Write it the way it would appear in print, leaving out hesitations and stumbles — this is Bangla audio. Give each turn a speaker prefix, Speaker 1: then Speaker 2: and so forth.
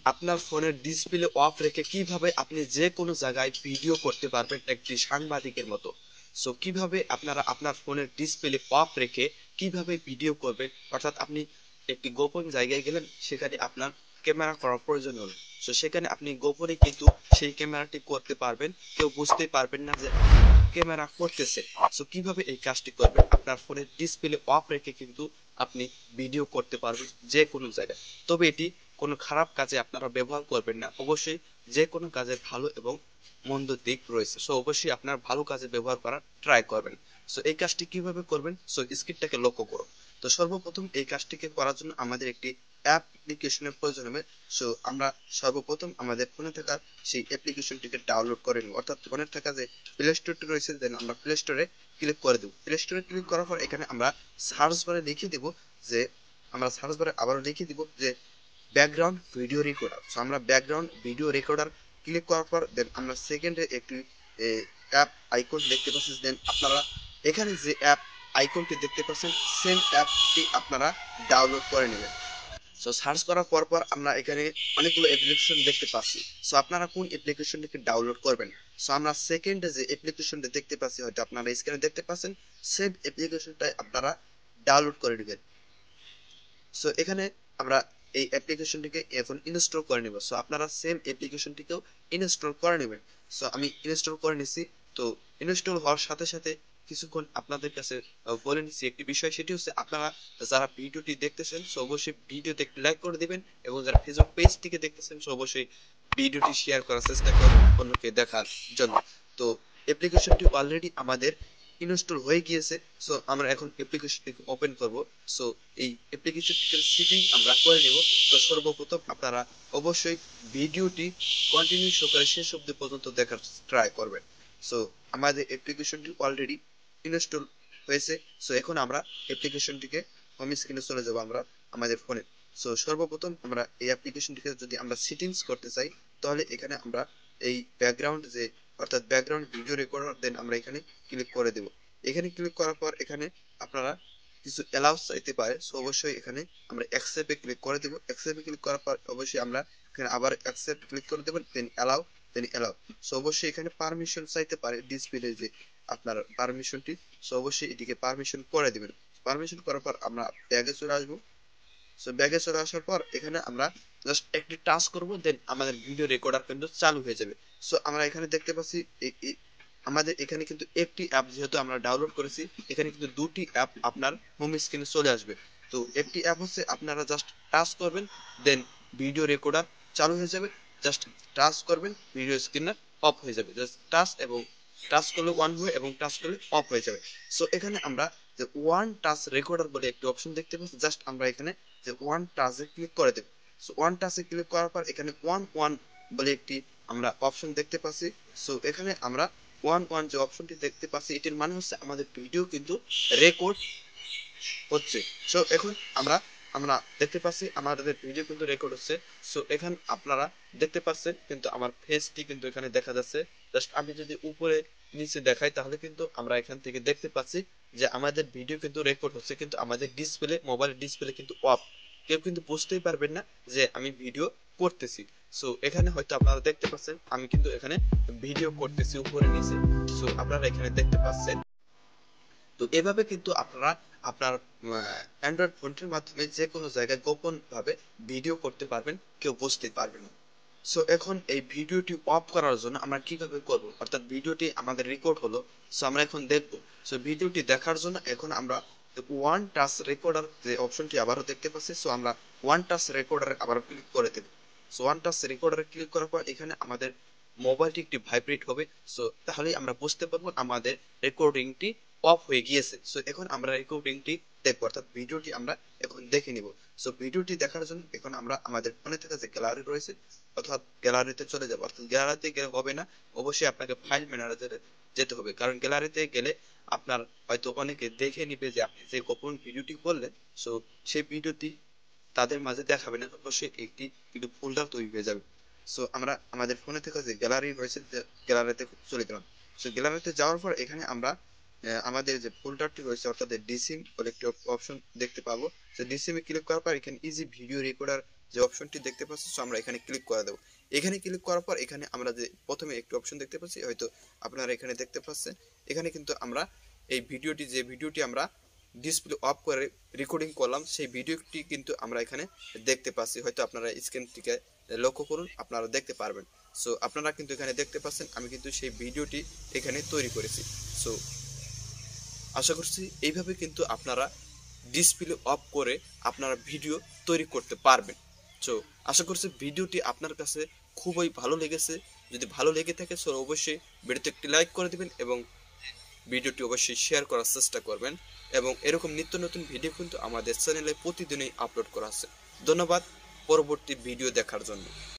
Speaker 1: আপনার ফোনের ডিসপ্লে অফ রেখে কিভাবে আপনি যে কোনো জায়গায় ভিডিও করতে পারবেন একটি সাংবাদিকের মতো। সো কিভাবে আপনারা আপনার ফোনের ডিসপ্লে অফ রেখে কিভাবে ভিডিও করবেন, অর্থাৎ আপনি একটি গোপন জায়গায় গেলেন, সেখানে আপনার ক্যামেরা করার প্রয়োজন হলো। সো সেখানে আপনি গোপনে কিন্তু সেই ক্যামেরাটি করতে পারবেন, কেউ বুঝতেই পারবেন না যে ক্যামেরা করতেছে। সো কিভাবে এই কাজটি করবেন, আপনার ফোনের ডিসপ্লে অফ রেখে কিন্তু আপনি ভিডিও করতে পারবেন যে কোনো জায়গায়। তবে এটি কোনো খারাপ কাজে আপনারা ব্যবহার করবেন না, অবশ্যই যে কোনো কাজের ভালো এবং মন্দ দিক রয়েছে। সো অবশ্যই আপনার ভালো কাজে ব্যবহার করার ট্রাই করবেন। সো এই কাজটি কিভাবে করবেন, সো স্ক্রিনটাকে লক্ষ্য করুন। তো সর্বপ্রথম এই কাজটিকে করার জন্য আমাদের একটি অ্যাপ্লিকেশনের প্রয়োজন হবে। সো আমরা সর্বপ্রথম আমাদের ফোনে থাকা সেই অ্যাপ্লিকেশনটিকে ডাউনলোড করে নিব, অর্থাৎ ফোনে থাকা যে প্লে স্টোরটি রয়েছে, দেন আমরা প্লে স্টোরে ক্লিক করে দেবো। প্লে স্টোরে ক্লিক করার পর এখানে আমরা সার্চ বারে লিখে দেব যে, আমরা সার্চ বারে আবারও লিখে দিব যে ব্যাকগ্রাউন্ড ভিডিও রেকর্ডার। সো আমরা ব্যাকগ্রাউন্ড ভিডিও রেকর্ডার ক্লিক করার পর দেন আমরা সেকেন্ডে একটি অ্যাপ আইকন দেখতে পাচ্ছি। দেন আপনারা এখানে যে অ্যাপ আইকনটি দেখতে পাচ্ছেন, সেম অ্যাপটি আপনারা ডাউনলোড করে নেবেন। সো সার্চ করার পর পর আমরা এখানে অনেকগুলো অ্যাপ্লিকেশন দেখতে পাচ্ছি। সো আপনারা কোন অ্যাপ্লিকেশনটিকে ডাউনলোড করবেন, সো আমরা সেকেন্ডে যে অ্যাপ্লিকেশনটা দেখতে পাচ্ছি, হয়তো আপনারা স্ক্রিনে দেখতে পাচ্ছেন, সেম অ্যাপ্লিকেশনটাই আপনারা ডাউনলোড করে নেবেন। সো এখানে আমরা এই অ্যাপ্লিকেশনটিকে এখন ইনস্টল করে নেব। সো আপনারা সেম অ্যাপ্লিকেশনটিকেও ইনস্টল করে নেবেন। সো আমি ইনস্টল করে নিছি। তো ইনস্টল হওয়ার সাথে সাথে কিছুক্ষণ আপনাদের কাছে বলে নিচ্ছি একটি বিষয়, সেটি হচ্ছে আপনারা যারা ভিডিওটি দেখতেছেন, সো অবশ্যই ভিডিওতে একটি লাইক করে দিবেন, এবং যারা ফেসবুক পেজ থেকে দেখতেছেন, সো অবশ্যই ভিডিওটি শেয়ার করার চেষ্টা করবেন অন্যকে দেখার জন্য। তো অ্যাপ্লিকেশনটি অলরেডি আমাদের ইনস্টল হয়ে গিয়েছে। সো আমরা এখন অ্যাপ্লিকেশনটিকে ওপেন করব। সো এই অ্যাপ্লিকেশনটিকে সেটিং আমরা করে নেব। তো সর্বপ্রথম আপনারা অবশ্যই ভিডিওটি কন্টিনিউ সহকারে শেষ অবধি পর্যন্ত দেখার ট্রাই করবেন। সো আমাদের অ্যাপ্লিকেশনটি অলরেডি ইনস্টল হয়েছে। সো এখন আমরা অ্যাপ্লিকেশনটিকে হোম স্ক্রিনে চলে যাব আমরা আমাদের ফোনে। সো সর্বপ্রথম আমরা এই অ্যাপ্লিকেশনটিকে যদি আমরা সেটিংস করতে চাই, তাহলে এখানে আমরা এই ব্যাকগ্রাউন্ড যে, অর্থাৎ ব্যাকগ্রাউন্ড ভিডিও রেকর্ডার, দেন আমরা এখানে ক্লিক করে দেব। এখানে ক্লিক করার পর এখানে আপনারা কিছু অ্যালাউস চাইতে পারে। সো অবশ্যই এখানে আমরা অ্যাকসেপ্টে ক্লিক করে দেব। অ্যাকসেপ্টে ক্লিক করার পর অবশ্যই আমরা এখানে আবার অ্যাকসেপ্ট ক্লিক করে দেবেন, দেন অ্যালাউ, দেন অ্যালাউ। সো অবশ্যই এখানে পারমিশন চাইতে পারে ডিসপ্লে যে আপনার পারমিশনটি। সো অবশ্যই এটিকে পারমিশন করে দিবেন। পারমিশন করার পর আমরা ব্যাগে চলে আসবো। সো ব্যাগে চলে আসার পর এখানে আমরা জাস্ট একটি টাচ করব, দেন আমাদের ভিডিও রেকর্ডার কিন্তু চালু হয়ে যাবে। সো আমরা এখানে দেখতে পাচ্ছি আমাদের এখানে কিন্তু একটি অ্যাপ যেহেতু আমরা ডাউনলোড করেছি, এখানে কিন্তু দুটি অ্যাপ আপনার হোম স্ক্রিনে চলে আসবে। তো একটি অ্যাপ হচ্ছে আপনারা জাস্ট টাচ করবেন, দেন ভিডিও রেকর্ডার চালু হয়ে যাবে। জাস্ট টাচ করবেন, ভিডিও স্ক্রিনার অফ হয়ে যাবে। জাস্ট টাচ, এবং টাচ করলে অন হবে এবং টাচ করলে অফ হয়ে যাবে। সো এখানে আমরা যে ওয়ান টাচ রেকর্ডার বলে একটি অপশন দেখতে পাচ্ছি, জাস্ট আমরা এখানে যে ওয়ান টাচে ক্লিক করে দেব। সো ওয়ান টাচে ক্লিক করার পর এখানে ওয়ান ওয়ান বলে একটি আমরা অপশন দেখতে পাচ্ছি। সো এখানে আমরা ওয়ান ওয়ান যে অপশনটি দেখতে পাচ্ছি, এটির মানে হচ্ছে আমাদের ভিডিও কিন্তু রেকর্ড হচ্ছে। সো এখন আমরা আমরা দেখতে পাচ্ছি আমাদের ভিডিও কিন্তু রেকর্ড হচ্ছে। সো এখানে আপনারা দেখতে পাচ্ছেন কিন্তু আমার ফেসটি কিন্তু এখানে দেখা যাচ্ছে। জাস্ট আমি যদি উপরে নিচে দেখাই, তাহলে কিন্তু আমরা এখান থেকে দেখতে পাচ্ছি যে আমাদের ভিডিও কিন্তু রেকর্ড হচ্ছে, কিন্তু আমাদের ডিসপ্লে, মোবাইল ডিসপ্লে কিন্তু অফ। কেউ কিন্তু বুঝতেই পারবেন না যে আমি ভিডিও করতেছি। সো এখানে হয়তো আপনারা দেখতে পাচ্ছেন আমি কিন্তু এখানে ভিডিও করতেছি উপরে নিচে। সো আপনারা এখানে দেখতে পাচ্ছেন। তো এভাবে কিন্তু আপনারা আপনার অ্যান্ড্রয়েড ফোনটির মাধ্যমে যে কোনো জায়গায় গোপন ভাবে ভিডিও করতে পারবেন, কেউ বুঝতে পারবে না। সো এখন এই ভিডিওটি অফ করার জন্য আমরা কিভাবে করব, অর্থাৎ ভিডিওটি আমাদের রেকর্ড হলো, সো আমরা এখন দেখব। সো ভিডিওটি দেখার জন্য এখন আমরা ওয়ান টাচ রেকর্ডার যে অপশনটি আবারও দেখতে পাচ্ছি, সো আমরা ওয়ান টাচ রেকর্ডারে আবার ক্লিক করে দেব। সো ওয়ান টাচ রেকর্ডারে ক্লিক করার পর এখানে আমাদের মোবাইলটি একটি ভাইব্রেট হবে। সো তাহলেই আমরা বুঝতে পারবো আমাদের রেকর্ডিংটি অফ হয়ে গিয়েছে। সো এখন আমরা রেকর্ডিংটি দেখবো, অর্থাৎ ভিডিওটি আমরা এখন দেখে নিব। সো ভিডিওটি দেখার জন্য এখন আমরা আমাদের ফোনে থাকা যে গ্যালারি রয়েছে, অর্থাৎ গ্যালারিতে চলে যাবো। অর্থাৎ গ্যালারিতে গেলে হবে না, অবশ্যই আপনাকে ফাইল ম্যানেজারে যেতে হবে, কারণ গ্যালারিতে গেলে আপনার হয়তো অনেকে দেখে নিবে যে আপনি যে গোপন ভিডিওটি করলেন। সো সেই ভিডিওটি তাদের মাঝে দেখাবে না, অবশ্যই একটি কিন্তু ফোল্ডার তৈরি হয়ে যাবে। সো আমরা আমাদের ফোনে থেকে যে গ্যালারি রয়েছে, গ্যালারিতে চলে গেলাম। সো গ্যালারিতে যাওয়ার পর এখানে আমরা আমাদের যে ফোল্ডারটি রয়েছে, অর্থাৎ ডিসিম বলে একটি অপশন দেখতে পাবো। সো ডিসিমে ক্লিক করার পর এখানে ইজি ভিডিও রেকর্ডার যে অপশনটি দেখতে পাচ্ছি, সো আমরা এখানে ক্লিক করে দেবো। এখানে ক্লিক করার পর এখানে আমরা যে প্রথমে একটি অপশন দেখতে পাচ্ছি, হয়তো আপনারা এখানে দেখতে পাচ্ছেন, এখানে কিন্তু আমরা এই ভিডিওটি, যে ভিডিওটি আমরা ডিসপ্লে অফ করে রেকর্ডিং করলাম, সেই ভিডিওটি কিন্তু আমরা এখানে দেখতে পাচ্ছি। হয়তো আপনারা স্ক্রিনটিকে লক্ষ্য করুন, আপনারা দেখতে পারবেন। সো আপনারা কিন্তু এখানে দেখতে পাচ্ছেন আমি কিন্তু সেই ভিডিওটি এখানে তৈরি করেছি। সো আশা করছি এইভাবে কিন্তু আপনারা ডিসপ্লে অফ করে আপনারা ভিডিও তৈরি করতে পারবেন। সো আশা করছি ভিডিওটি আপনার কাছে খুবই ভালো লেগেছে। যদি ভালো লেগে থাকে সো অবশ্যই ভিডিওতে একটি লাইক করে দিবেন এবং ভিডিওটি অবশ্যই শেয়ার করার চেষ্টা করবেন। এবং এরকম নিত্য নতুন ভিডিও কিন্তু আমাদের চ্যানেলে প্রতিদিনই আপলোড করা আছে। ধন্যবাদ পরবর্তী ভিডিও দেখার জন্য।